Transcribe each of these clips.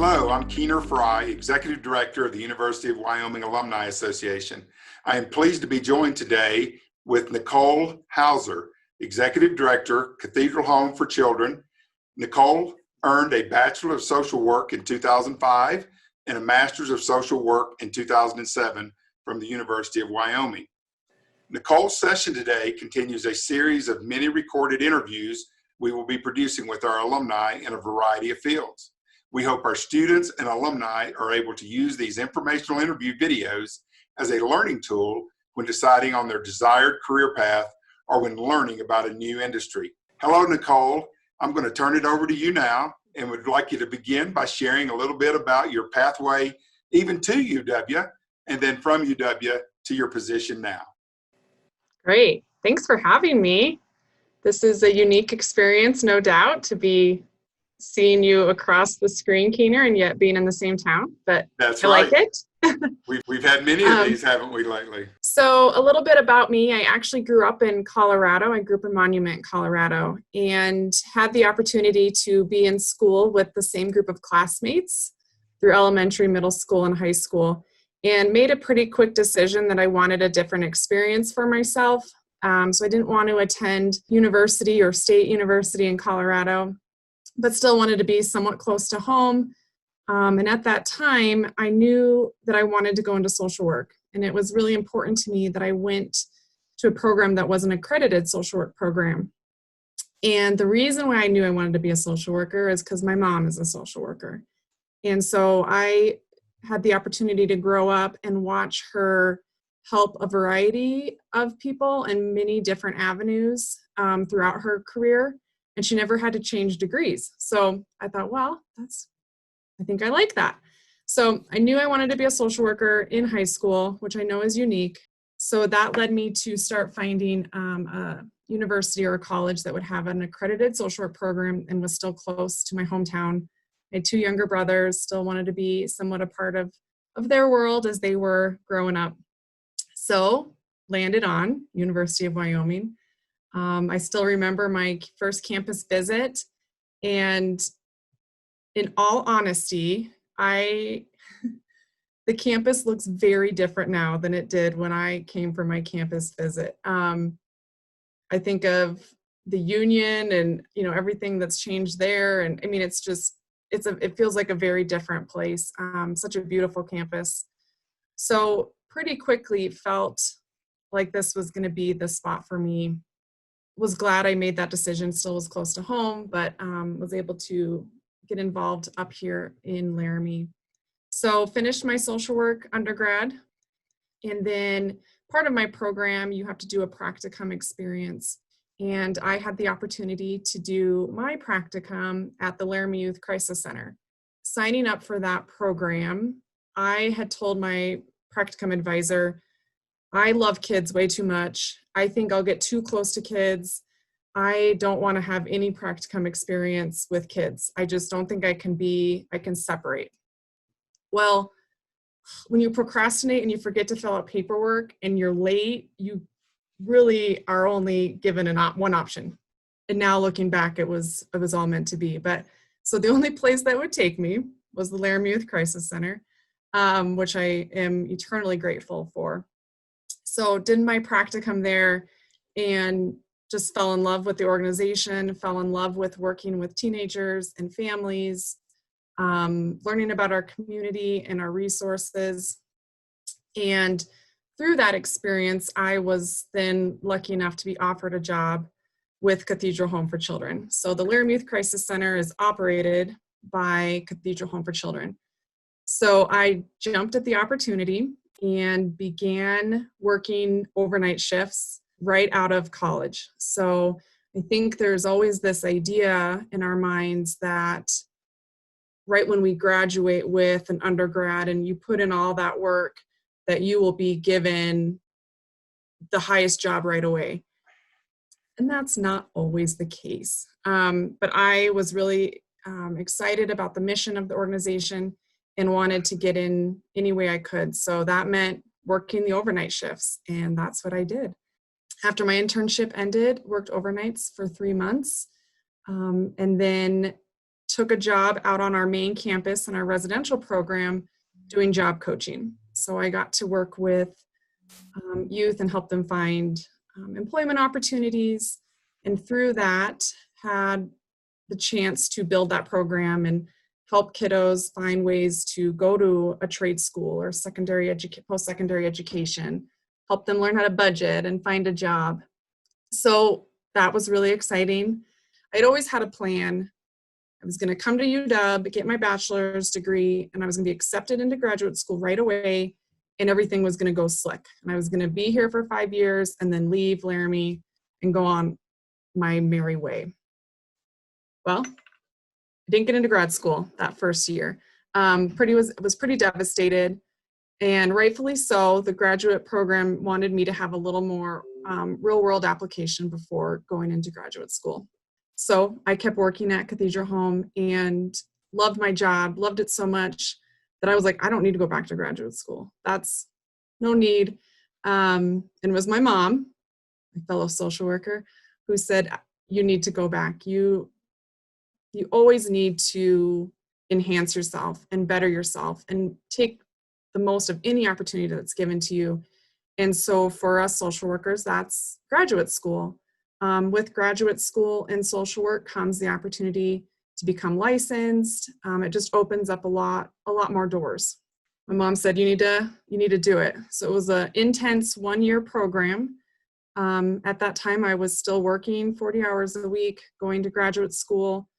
Hello, I'm Keener Fry, Executive Director of the University of Wyoming Alumni Association. I am pleased to be joined today with Nicole Hauser, Executive Director, Cathedral Home for Children. Nicole earned a Bachelor of Social Work in 2005 and a Master's of Social Work in 2007 from the University of Wyoming. Nicole's session today continues a series of many recorded interviews we will be producing with our alumni in a variety of fields. We hope our students and alumni are able to use these informational interview videos as a learning tool when deciding on their desired career path or when learning about a new industry. Hello, Nicole. I'm going to turn it over to you now and would like you to begin by sharing a little bit about your pathway even to UW and then from UW to your position now. Great. Thanks for having me. This is a unique experience, no doubt, to be seeing you across the screen, Keener, and yet being in the same town, but That's I right. like it. We've had many of these, haven't we, lately? So a little bit about me. I actually grew up in Colorado. I grew up in Monument, Colorado, and had the opportunity to be in school with the same group of classmates through elementary, middle school, and high school, and made a pretty quick decision that I wanted a different experience for myself. So I didn't want to attend university or state university in Colorado, but still wanted to be somewhat close to home. And at that time, I knew that I wanted to go into social work. And it was really important to me that I went to a program that was an accredited social work program. And the reason why I knew I wanted to be a social worker is because my mom is a social worker. And so I had the opportunity to grow up and watch her help a variety of people in many different avenues throughout her career. And she never had to change degrees. So I thought, well, I think I like that. So I knew I wanted to be a social worker in high school, which I know is unique. So that led me to start finding a university or a college that would have an accredited social work program and was still close to my hometown. I had two younger brothers, still wanted to be somewhat a part of their world as they were growing up. So landed on University of Wyoming. I still remember my first campus visit, and in all honesty, the campus looks very different now than it did when I came for my campus visit. I think of the union and everything that's changed there, and I mean it feels like a very different place. Such a beautiful campus. So pretty quickly felt like this was going to be the spot for me. Was glad I made that decision, still was close to home, but was able to get involved up here in Laramie. So finished my social work undergrad, and then part of my program, you have to do a practicum experience. And I had the opportunity to do my practicum at the Laramie Youth Crisis Center. Signing up for that program, I had told my practicum advisor, I love kids way too much. I think I'll get too close to kids. I don't want to have any practicum experience with kids. I just don't think I can separate. Well, when you procrastinate and you forget to fill out paperwork and you're late, you really are only given one option. And now looking back, it was all meant to be. But so the only place that would take me was the Laramie Youth Crisis Center, which I am eternally grateful for. So did my practicum there and just fell in love with the organization, fell in love with working with teenagers and families, learning about our community and our resources. And through that experience, I was then lucky enough to be offered a job with Cathedral Home for Children. So the Laramie Youth Crisis Center is operated by Cathedral Home for Children. So I jumped at the opportunity and began working overnight shifts right out of college. So I think there's always this idea in our minds that right when we graduate with an undergrad and you put in all that work, that you will be given the highest job right away. And that's not always the case. But I was really excited about the mission of the organization and wanted to get in any way I could. So that meant working the overnight shifts, and that's what I did. After my internship ended, worked overnights for 3 months, and then took a job out on our main campus in our residential program doing job coaching. So I got to work with youth and help them find employment opportunities. And through that, had the chance to build that program and help kiddos find ways to go to a trade school or post-secondary education, help them learn how to budget and find a job. So that was really exciting. I'd always had a plan. I was going to come to UW, get my bachelor's degree, and I was going to be accepted into graduate school right away, and everything was going to go slick. And I was going to be here for 5 years and then leave Laramie and go on my merry way. Well, I didn't get into grad school that first year. Was pretty devastated, and rightfully so. The graduate program wanted me to have a little more real world application before going into graduate school. So I kept working at Cathedral Home and loved my job, loved it so much that I was like, I don't need to go back to graduate school. That's no need. And it was my mom, my fellow social worker, who said, you need to go back. You always need to enhance yourself and better yourself and take the most of any opportunity that's given to you. And so for us social workers, that's graduate school. With graduate school and social work comes the opportunity to become licensed. It just opens up a lot more doors. My mom said, you need to do it. So it was an intense 1-year program. At that time, I was still working 40 hours a week, going to graduate school.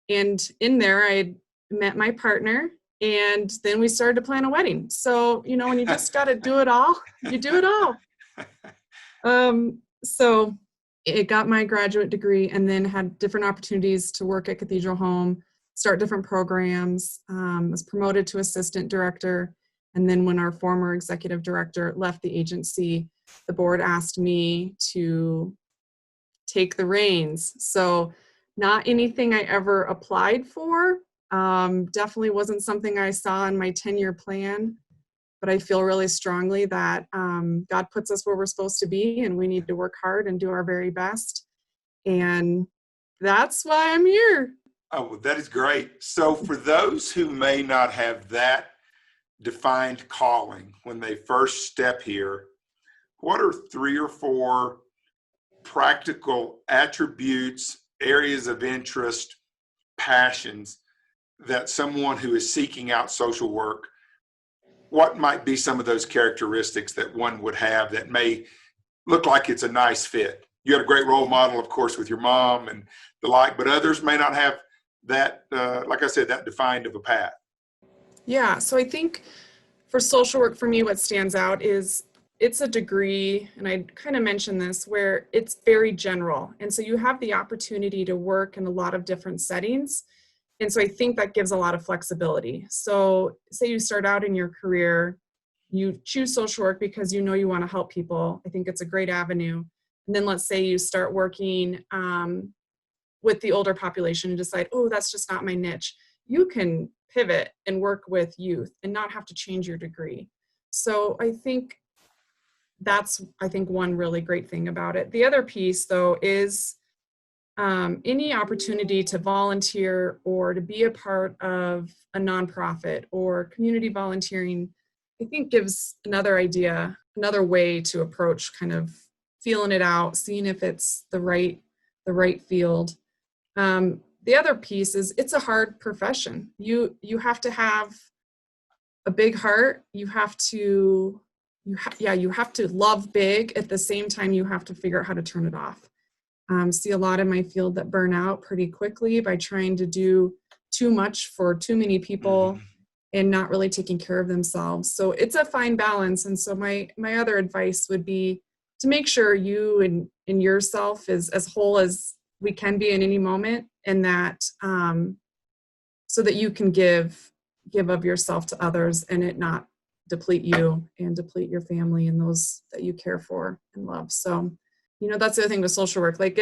And in there, I met my partner, and then we started to plan a wedding. So, when you just got to do it all, you do it all. So it got my graduate degree, and then had different opportunities to work at Cathedral Home, start different programs, was promoted to assistant director. And then when our former executive director left the agency, the board asked me to take the reins. So not anything I ever applied for. Definitely wasn't something I saw in my 10-year plan, but I feel really strongly that God puts us where we're supposed to be, and we need to work hard and do our very best. And that's why I'm here. Oh, well, that is great. So for those who may not have that defined calling when they first step here, what are 3 or 4 practical attributes, areas of interest, passions that someone who is seeking out social work, what might be some of those characteristics that one would have that may look like it's a nice fit? You had a great role model, of course, with your mom and the like, but others may not have that, like I said, that defined of a path. Yeah, so I think for social work, for me, what stands out is it's a degree, and I kind of mentioned this, where it's very general. And so you have the opportunity to work in a lot of different settings. And so I think that gives a lot of flexibility. So say you start out in your career, you choose social work because you know you want to help people. I think it's a great avenue. And then let's say you start working with the older population and decide, oh, that's just not my niche. You can pivot and work with youth and not have to change your degree. So I think that's, one really great thing about it. The other piece, though, is any opportunity to volunteer or to be a part of a nonprofit or community volunteering, I think gives another way to approach kind of feeling it out, seeing if it's the right field. The other piece is it's a hard profession. You have to have a big heart. You have to love big. At the same time, you have to figure out how to turn it off. See a lot in my field that burn out pretty quickly by trying to do too much for too many people and not really taking care of themselves. So it's a fine balance. And so my other advice would be to make sure you and yourself is as whole as we can be in any moment, and that so that you can give of yourself to others and it not deplete you and deplete your family and those that you care for and love. So that's the other thing with social work. Like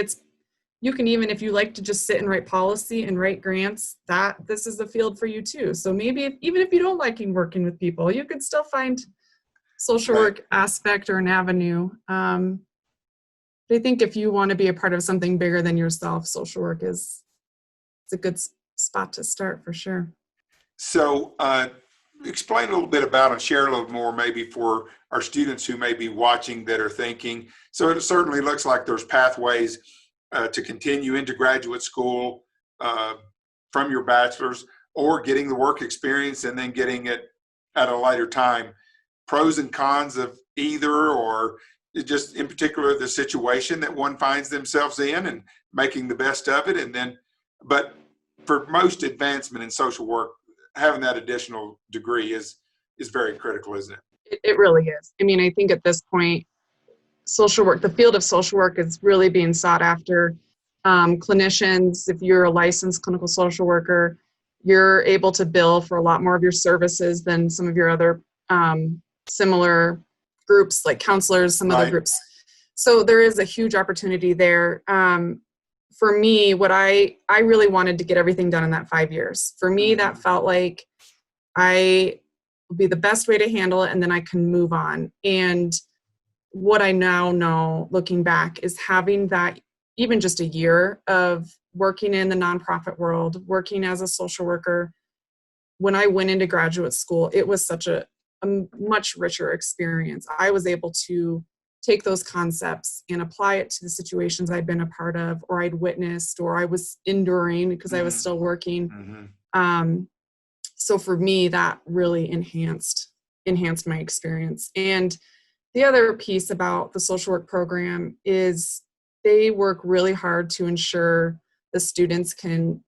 you can, even if you like to just sit and write policy and write grants, that this is the field for you too. So maybe even if you don't like working with people, you can still find social work aspect or an avenue. But I think if you want to be a part of something bigger than yourself, social work it's a spot to start for sure. So explain a little bit about and share a little more maybe for our students who may be watching that are thinking. So it certainly looks like there's pathways to continue into graduate school from your bachelor's, or getting the work experience and then getting it at a later time. Pros and cons of either, or just in particular the situation that one finds themselves in and making the best of it. And then, but for most advancement in social work, having that additional degree is very critical, isn't it? It really is. I mean, I think at this point, social work, the field of social work is really being sought after. Clinicians, if you're a licensed clinical social worker, you're able to bill for a lot more of your services than some of your other similar groups like counselors, some other groups. So there is a huge opportunity there. For me, what I really wanted to get everything done in that 5 years. For me, that felt like I will be the best way to handle it, and then I can move on. And what I now know, looking back, is having that even just a year of working in the nonprofit world, working as a social worker. When I went into graduate school, it was such a much richer experience. I was able to take those concepts and apply it to the situations I'd been a part of, or I'd witnessed, or I was enduring because I was still working. So for me, that really enhanced my experience. And the other piece about the social work program is they work really hard to ensure the students can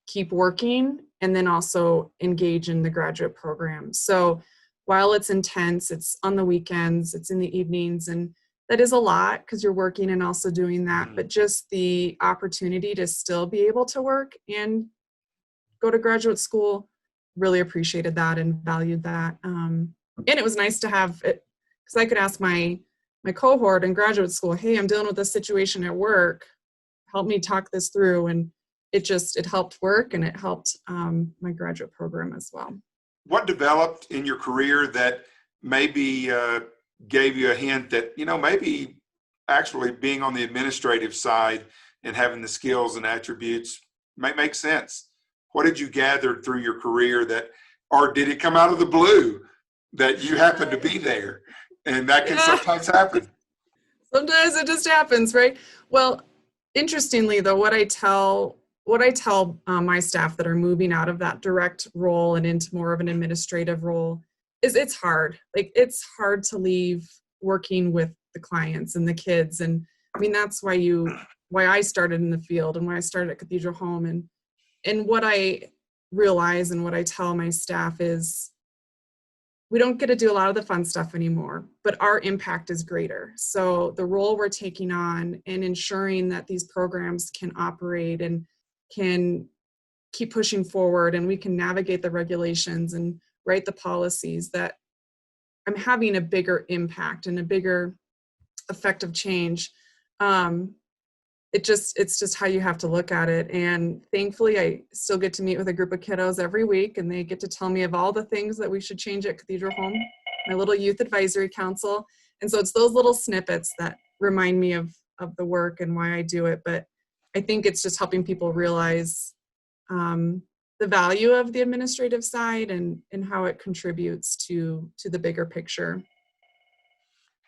keep working and then also engage in the graduate program. So while it's intense, it's on the weekends, it's in the evenings, and that is a lot because you're working and also doing that. But just the opportunity to still be able to work and go to graduate school, really appreciated that and valued that. And it was nice to have it, because I could ask my cohort in graduate school, hey, I'm dealing with this situation at work, help me talk this through. And it helped work, and it helped my graduate program as well. What developed in your career that maybe gave you a hint that, maybe actually being on the administrative side and having the skills and attributes might make sense? What did you gather through your career or did it come out of the blue that you happened to be there? And that can sometimes happen. Sometimes it just happens, right? Well, interestingly though, what I tell my staff that are moving out of that direct role and into more of an administrative role is it's hard. Like, it's hard to leave working with the clients and the kids. And I mean, that's why I started in the field and why I started at Cathedral Home. And what I realize and what I tell my staff is we don't get to do a lot of the fun stuff anymore, but our impact is greater. So the role we're taking on and ensuring that these programs can operate and can keep pushing forward, and we can navigate the regulations and write the policies, that I'm having a bigger impact and a bigger effective change. It's just how you have to look at it. And thankfully, I still get to meet with a group of kiddos every week, and they get to tell me of all the things that we should change at Cathedral Home, my little youth advisory council. And so it's those little snippets that remind me of the work and why I do it. But I think it's just helping people realize the value of the administrative side and how it contributes to the bigger picture.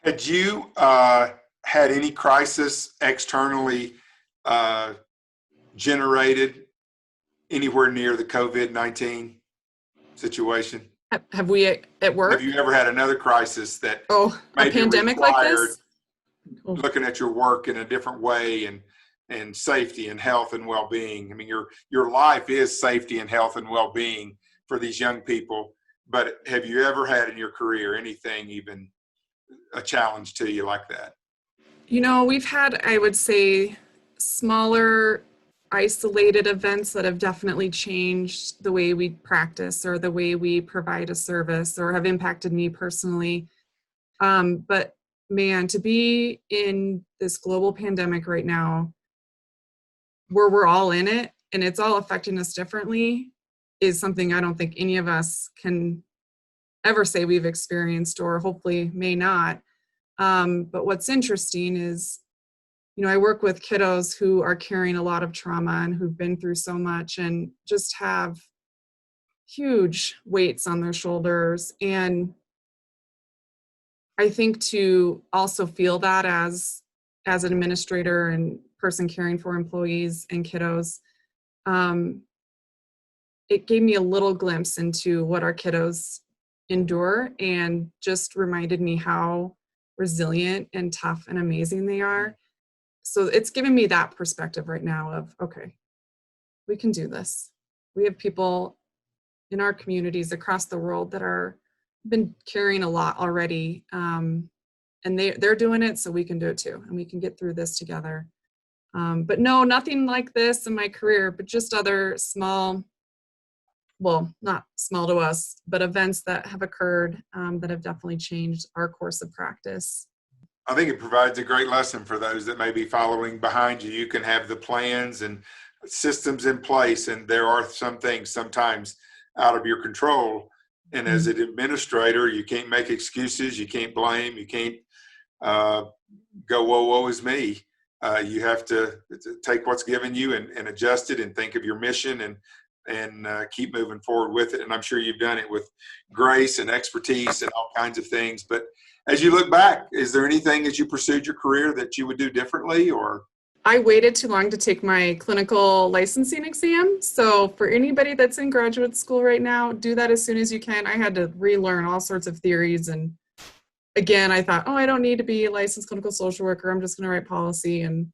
Had you had any crisis externally generated anywhere near the COVID-19 situation? Have we at work? Have you ever had another crisis that a pandemic like this? Looking at your work in a different way and safety and health and well-being? I mean, your life is safety and health and well-being for these young people. But have you ever had in your career anything even a challenge to you like that? We've had, I would say, smaller isolated events that have definitely changed the way we practice or the way we provide a service or have impacted me personally. But man, to be in this global pandemic right now, where we're all in it and it's all affecting us differently, is something I don't think any of us can ever say we've experienced, or hopefully may not. But what's interesting is I work with kiddos who are carrying a lot of trauma and who've been through so much and just have huge weights on their shoulders. And I think to also feel that as an administrator and person caring for employees and kiddos, it gave me a little glimpse into what our kiddos endure and just reminded me how resilient and tough and amazing they are. So it's given me that perspective right now of, okay, we can do this. We have people in our communities across the world that are been carrying a lot already. And they're doing it, so we can do it too. And we can get through this together. But no, nothing like this in my career, but just other small, well, not small to us, but events that have occurred that have definitely changed our course of practice. I think it provides a great lesson for those that may be following behind you. You can have the plans and systems in place, and there are some things sometimes out of your control. And as an administrator, you can't make excuses, you can't blame, you can't go, whoa, woe is me. You have to take what's given you and adjust it and think of your mission and keep moving forward with it. And I'm sure you've done it with grace and expertise and all kinds of things. But as you look back, is there anything as you pursued your career that you would do differently? Or I waited too long to take my clinical licensing exam. So for anybody that's in graduate school right now, do that as soon as you can. I had to relearn all sorts of theories. And again, I thought, I don't need to be a licensed clinical social worker. I'm just going to write policy. And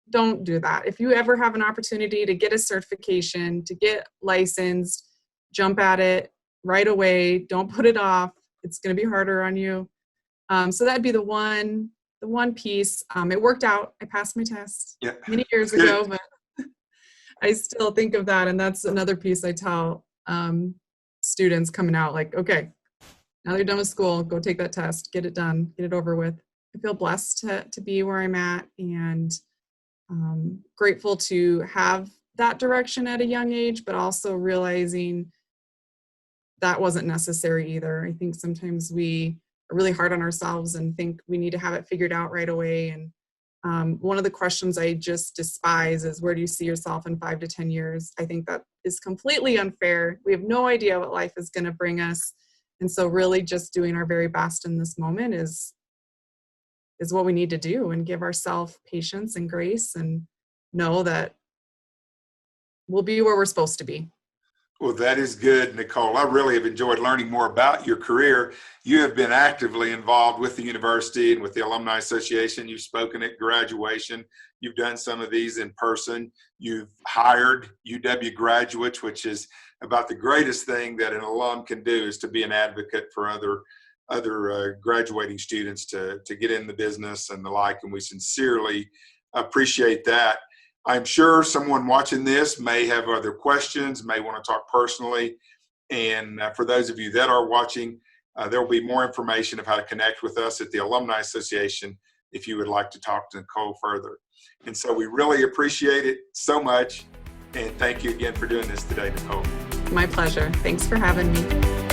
don't do that. If you ever have an opportunity to get a certification, to get licensed, jump at it right away. Don't put it off. It's going to be harder on you. So that'd be the one piece. It worked out. I passed my test many years ago, but I still think of that. And that's another piece I tell students coming out, like, okay, now they're done with school, go take that test, get it done, get it over with. I feel blessed to be where I'm at, and grateful to have that direction at a young age, but also realizing that wasn't necessary either. I think sometimes we are really hard on ourselves and think we need to have it figured out right away. And one of the questions I just despise is, where do you see yourself in 5 to 10 years? I think that is completely unfair. We have no idea what life is going to bring us. And so really just doing our very best in this moment is what we need to do, and give ourselves patience and grace and know that we'll be where we're supposed to be. Well, that is good, Nicole. I really have enjoyed learning more about your career. You have been actively involved with the university and with the Alumni Association. You've spoken at graduation. You've done some of these in person. You've hired UW graduates, which is about the greatest thing that an alum can do, is to be an advocate for other graduating students to get in the business and the like. And we sincerely appreciate that. I'm sure someone watching this may have other questions, may want to talk personally. And for those of you that are watching, there will be more information of how to connect with us at the Alumni Association if you would like to talk to Nicole further. And so we really appreciate it so much. And thank you again for doing this today, Nicole. My pleasure. Thanks for having me.